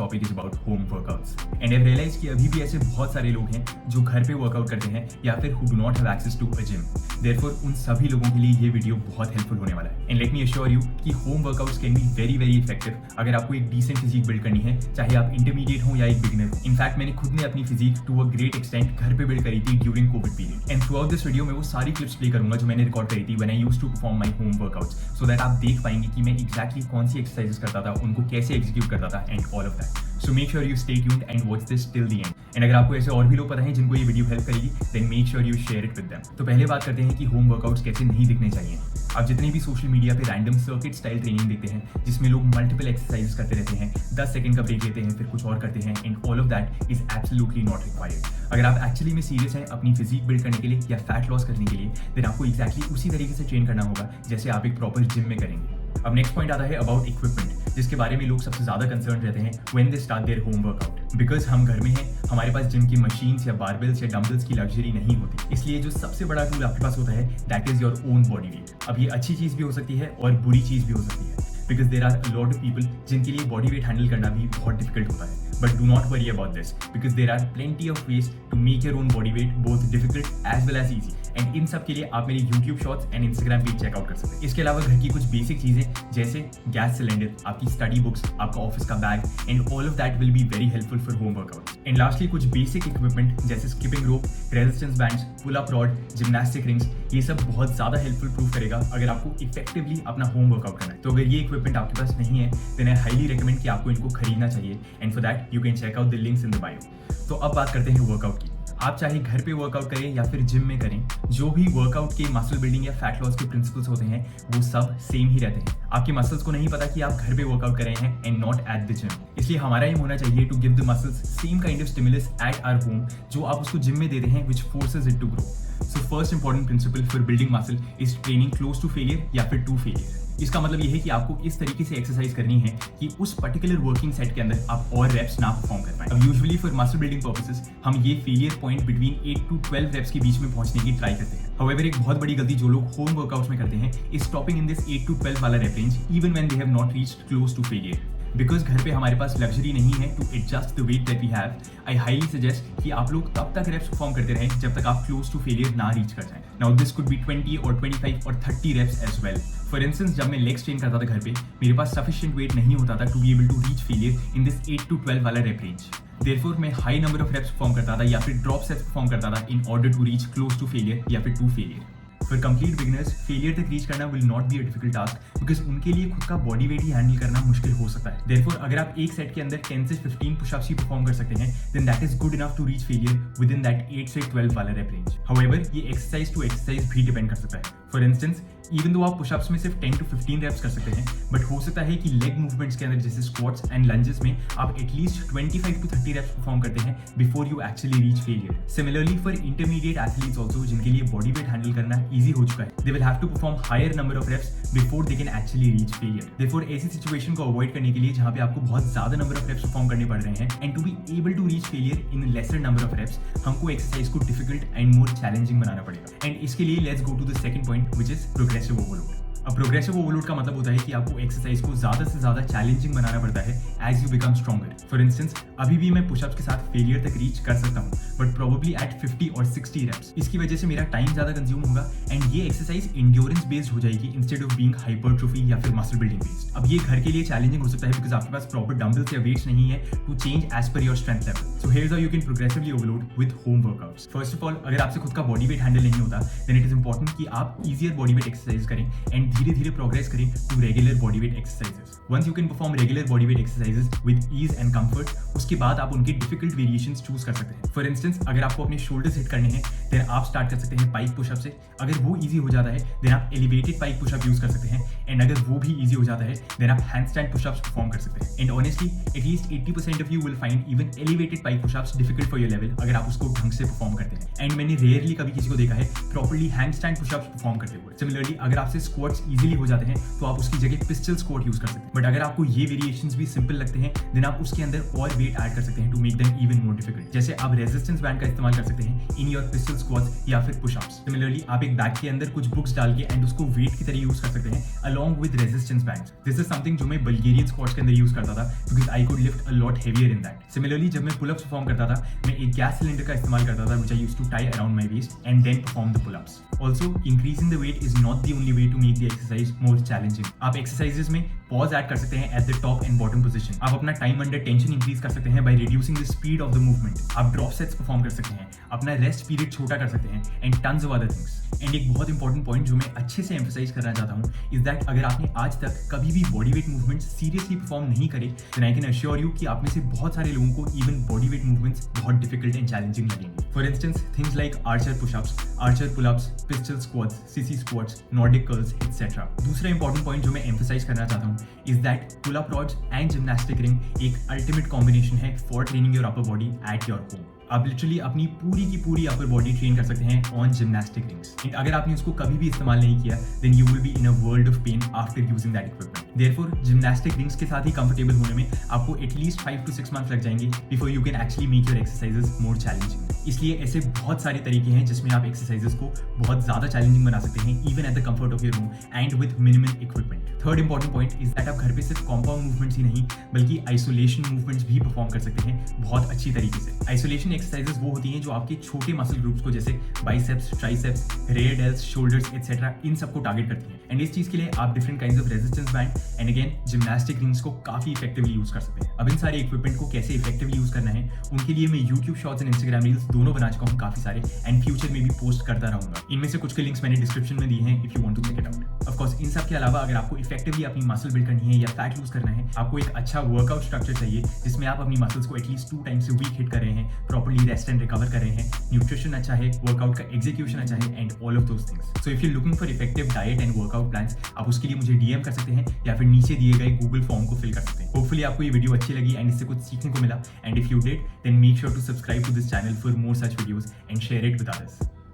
topic is about home workouts. And I've realized कि अभी भी ऐसे बहुत सारे लोग हैं जो घर पे वर्कआउट करते हैं या फिर who do not have access to a gym. Therefore, उन सभी लोगों के लिए ये वीडियो बहुत हेल्पफुल होने वाला है. And let me assure you कि home workouts can be very very effective अगर आपको एक decent physique build करनी है, चाहे आप intermediate हो या एक beginner हो. In fact, मैंने खुद ने अपनी physique to a great extent घर पे build करी थी during COVID period. And throughout this video मैं वो सारी clips play करूंगा जो मैंने रिकॉर्ड करी थी when I used to perform my home workouts, so that आप देख पाएंगे कि मैं exactly कौन सी exercises करता था, उनको कैसे एग्जीक्यूट करता था and all of that. So make sure you stay tuned and watch this till the end. And अगर आपको ऐसे और भी लोग पता है जिनको ये वीडियो हेल्प करेगी, then make sure you share it with them. तो पहले बात करते हैं कि होम वर्कआउट्स कैसे नहीं दिखने चाहिए. आप जितनी भी सोशल मीडिया पे रैंडम सर्किट स्टाइल ट्रेनिंग देखते हैं जिसमें लोग मल्टीपल एक्सरसाइजेस करते रहते हैं, 10 सेकंड का ब्रेक लेते हैं, फिर कुछ और करते हैं, and all of that is absolutely not required. अगर आप एक्चुअली में सीरियस हैं अपनी फिजिक बिल्ड करने के लिए या फैट लॉस करने के लिए, देन आपको एक्जैक्टली उसी तरीके से ट्रेन करना होगा जैसे आप एक प्रॉपर जिम में करेंगे. अब नेक्स्ट पॉइंट आता है अबाउट इक्विपमेंट, जिसके बारे में लोग सबसे ज्यादा कंसर्न रहते हैं when they start their home workout. Because हम घर में हैं, हमारे पास जिम की मशीन्स या बारबेल्स या डंबल्स की लग्जरी नहीं होती, इसलिए जो सबसे बड़ा टूल आपके पास होता है that is your own body wait. अब ये अच्छी चीज भी हो सकती है और बुरी चीज भी हो सकती है, because there are lot of people जिनके लिए बॉडी वेट हैंडल करना भी बहुत डिफिकल्ट होता है. But do not worry about this, because there are plenty of ways to make your own body weight both difficult as well as easy. And इन सब के लिए आप मेरे YouTube shorts and Instagram page check out कर सकते हैं. इसके अलावा घर की कुछ बेसिक चीजें जैसे गैस सिलेंडर, आपकी स्टडी बुक्स, आपका ऑफिस का bag, and all of that will be very helpful for home workout. And lastly कुछ बेसिक इक्विपमेंट जैसे skipping rope, resistance bands, pull up rod, gymnastic rings, ये सब बहुत ज्यादा हेल्पफुल प्रूव करेगा अगर आपको इफेक्टिवली अपना होम वर्कआउट करना है. तो अगर ये इक्विपमेंट आपके पास नहीं है, देन आई हाईली रिकमेंड कि आपको इनको खरीदना चाहिए. And for that you can check out the links in the bio. तो अब बात करते हैं वर्कआउट की. आप चाहे घर पे वर्कआउट करें या फिर जिम में करें, जो भी वर्कआउट के मसल बिल्डिंग या फैट लॉस के प्रिंसिपल्स होते हैं वो सब सेम ही रहते हैं. आपके मसल्स को नहीं पता कि आप घर पे वर्कआउट कर रहे हैं and not at the gym, इसलिए हमारा एम होना चाहिए to give the muscles same kind of stimulus at our home जो आप उसको जिम में देते हैं, which forces it to grow. So first important principle for building muscle is training close to failure या फिर टू फेलियर. इसका मतलब ये है कि आपको इस तरीके से एक्सरसाइज करनी है कि उस पर्टिकुलर वर्किंग सेट के अंदर आप और रेप्स ना परफॉर्म कर पाए. अब usually for muscle building purposes हम ये failure point between 8 to 12 reps के बीच में पहुंचने की ट्राई करते हैं. हाउएवर एक बहुत बड़ी गलती जो लोग होम वर्कआउट्स में करते हैं is stopping in this 8 to 12 वाला rep range even when they have not reached close to failure. Because घर पे हमारे पास लग्जरी नहीं है to adjust the weight that we have, I highly suggest कि आप लोग तब तक रेप्स परफॉर्म करते रहें जब तक आप क्लोज टू फेलियर ना रीच कर जाएं. नाउ दिस कुड बी 20 और 25 और 30 reps as well. For instance जब मैं लेग्स ट्रेन करता था घर पे, मेरे पास सफिशिएंट वेट नहीं होता था to be able to reach failure in this 8 to 12 वाला रेप रेंज. देयरफॉर मैं high number of reps perform करता था या फिर ड्रॉप सेट्स परफॉर्म करता था in order to reach close to failure या फिर to failure. For complete beginners failure तक रीच करना will not be a difficult task, because उनके लिए खुद का बॉडी वेट ही हैंडल करना मुश्किल हो सकता है. देयरफॉर अगर आप एक सेट के अंदर 10 से 15 पुशअप्स ही परफॉर्म कर सकते हैं, then that is good enough to reach failure within that 8 से 12 वाला रेप रेंज. हाउएवर ये एक्सरसाइज टू एक्सरसाइज भी डिपेंड कर सकता है. फॉर इंस्टेंस इवन दो आप पुशअप्स में सिर्फ 10 to 15 रेप्स कर सकते हैं, बट हो सकता है कि लेग मूवमेंट्स के अंदर जैसे स्क्वाट्स एंड लंजेस में आप एटलीस्ट 25 to 30 रेप्स परफॉर्म करते हैं before you actually reach failure. Similarly for intermediate athletes also जिनके लिए बॉडी वेट हैंडल करना ईजी हो चुका है, they will have to perform higher number of reps before they can actually reach failure. Therefore ऐसी situation को avoid करने के लिए जहां पे आपको बहुत ज्यादा नंबर ऑफ रेप्स परफॉर्म करने पड़ रहे हैं and to be able to reach failure in lesser number of reps, हमको एक्सरसाइज को डिफिकल्ट एंड मोर चैलेंजिंग बनाना पड़ेगा. एंड इसके लिए let's go to the second point which is progressive overload. अब प्रोग्रेसिव ओवरलोड का मतलब होता है कि आपको एक्सरसाइज को ज्यादा से ज्यादा चैलेंजिंग बनाना पड़ता है as you become stronger. For instance अभी भी मैं पुशअप्स के साथ फेलियर तक रीच कर सकता हूँ, बट प्रोबेबली एट 50 और 60 रेप्स. इसकी वजह से मेरा टाइम ज्यादा कंज्यूम होगा एंड ये एक्सरसाइज इंड्योरेंस बेस्ड हो जाएगी इंस्टेड ऑफ बीइंग हाइपरट्रोफी या फिर मसल बिल्डिंग बेस्ड. अब ये घर के लिए चैलेंजिंग हो सकता है बिकॉज आपके पास प्रॉपर डंबल्स या वेट्स नहीं है to change as per your strength level. So here is how you can progressively overload with home workouts. First of all, अगर आपसे खुद का बॉडी वेट हैंडल नहीं होता, देन इट इज इंपॉर्टेंट कि आप ईजियर बॉडी वेट एक्सरसाइज करें and धीरे धीरे progress to regular body weight exercises. Once you can perform regular body weight exercises with ease and comfort, उसके बाद आप उनके difficult variations choose कर सकते हैं. For instance, अगर आपको अपने shoulders hit करने हैं, then आप start कर सकते हैं pike push-up से. अगर वो easy हो जाता है, then आप elevated pike push-up use कर सकते हैं. And अगर वो भी easy हो जाता है, then आप handstand push-ups perform कर सकते हैं. And honestly, at least 80% of you will find even elevated pike push-ups difficult for your level अगर आप उसको ढंग से perform करते हैं. And मैंने rarely कभी किसी को देखा है properly handstand push-ups perform करते हुए. Similarly, अगर आपसे squats इजीली हो जाते हैं तो आप उसकी जगह पिस्टल स्क्वाट यूज कर सकते हैं। बट अगर आपको ये वेरिएशंस भी सिंपल लगते हैं देन आप उसके अंदर और वेट ऐड कर सकते हैं to make them even more difficult. जैसे आप रेजिस्टेंस बैंड का इस्तेमाल कर सकते हैं इन योर पिस्टल स्क्वाट्स या फिर पुशअप्स। सिमिलरली आप एक बैग के अंदर कुछ बुक्स डाल के एंड उसको वेट की तरह यूज कर सकते हैं along with resistance bands. This is something जो मैं बल्गेरियन स्क्वाट्स के अंदर यूज करता था because I could lift a lot heavier in that. Similarly जब मैं पुलअप्स परफॉर्म करता था मैं एक गैस सिलेंडर का इस्तेमाल करता था which I used to tie around my waist and then perform the pullups. Also, increasing the weight is not the only way to make the exercise more challenging. आप exercises में pause add कर सकते हैं at the top and bottom position. आप अपना time under tension increase कर सकते हैं by reducing the speed of the movement. आप drop sets perform कर सकते हैं, अपना rest period छोटा कर सकते हैं and tons of other things. And एक बहुत important point जो मैं अच्छे से emphasize करना चाहता हूँ is that अगर आपने आज तक कभी भी body weight movements seriously perform नहीं करे then I can assure you कि आप में से बहुत सारे लोगों को even body weight movements बहुत difficult and challenging लगेंगे. For instance, things like archer push-ups, archer pull-ups, pistol squats, sissy squats, Nordic curls, etc. दूसरा इंपॉर्टेंट पॉइंट जो मैं एम्फसाइज करना चाहता हूँ is that pull up rods and gymnastic ring एक ultimate combination है for training your upper body at your home. आप literally अपनी पूरी की पूरी अपर बॉडी ट्रेन कर सकते हैं ऑन जिम्नास्टिक रिंग्स। अगर आपने उसको कभी भी इस्तेमाल नहीं किया then you will be in a world of pain after using that equipment. Therefore gymnastic rings के साथ ही कंफर्टेबल होने में आपको एटलीस्ट 5 to 6 मंथ्स लग जाएंगे before you can actually make your exercises more challenging. इसलिए ऐसे बहुत सारे तरीके हैं जिसमें आप एक्सरसाइजेस को बहुत ज्यादा चैलेंजिंग बना सकते हैं even at the comfort of your room and with minimal equipment. Third important point is that आप घर पे सिर्फ कॉम्पाउंड मूवमेंट्स ही नहीं बल्कि आइसोलेशन मूवमेंट्स भी परफॉर्म कर सकते हैं बहुत अच्छी तरीके से। आइसोलेशन एक्सरसाइजेस वो होती हैं जो आपके छोटे मसल ग्रुप्स को जैसे biceps, triceps, rear delts, shoulders etcetera इन सबको टारगेट करती हैं एंड इस चीज के लिए आप different kinds of resistance band and again gymnastic rings को काफी इफेक्टिवली यूज कर सकते हैं। अब इन सारे इक्विपमेंट को कैसे इफेक्टिवली यूज करना है उनके लिए मैं YouTube shorts and Instagram reels दोनों बना चुका हूँ काफी सारे एंड फ्यूचर में भी पोस्ट करता रहूंगा। इनमें से कुछ के लिंक्स मैंने डिस्क्रिप्शन में दिए हैं if you want to check it out. Of course इन सब के अलावा अगर आपको इफेक्टिवली अपनी मसल बिल्ड करनी है या फैट लूज करना है आपको एक अच्छा वर्कआउट स्ट्रक्चर चाहिए जिसमें आप अपनी मसल्स को at least 2 times a week hit कर रहे हैं, प्रॉपर्ली रेस्ट एंड रिकवर कर रहे हैं, न्यूट्रिशन अच्छा है, वर्कआउट का एग्जीक्यूशन अच्छा है and all of those things. So if you looking for effective diet and workout plans आप उसके लिए मुझे डीएम कर सकते हैं या फिर नीचे दिए गए गूगल फॉर्म को फिल कर सकते हैं। होपफुली आपको ये वीडियो अच्छी लगी एंड इससे कुछ सीखने को मिला and if you did then make sure to subscribe to this channel for more such videos and share it with others.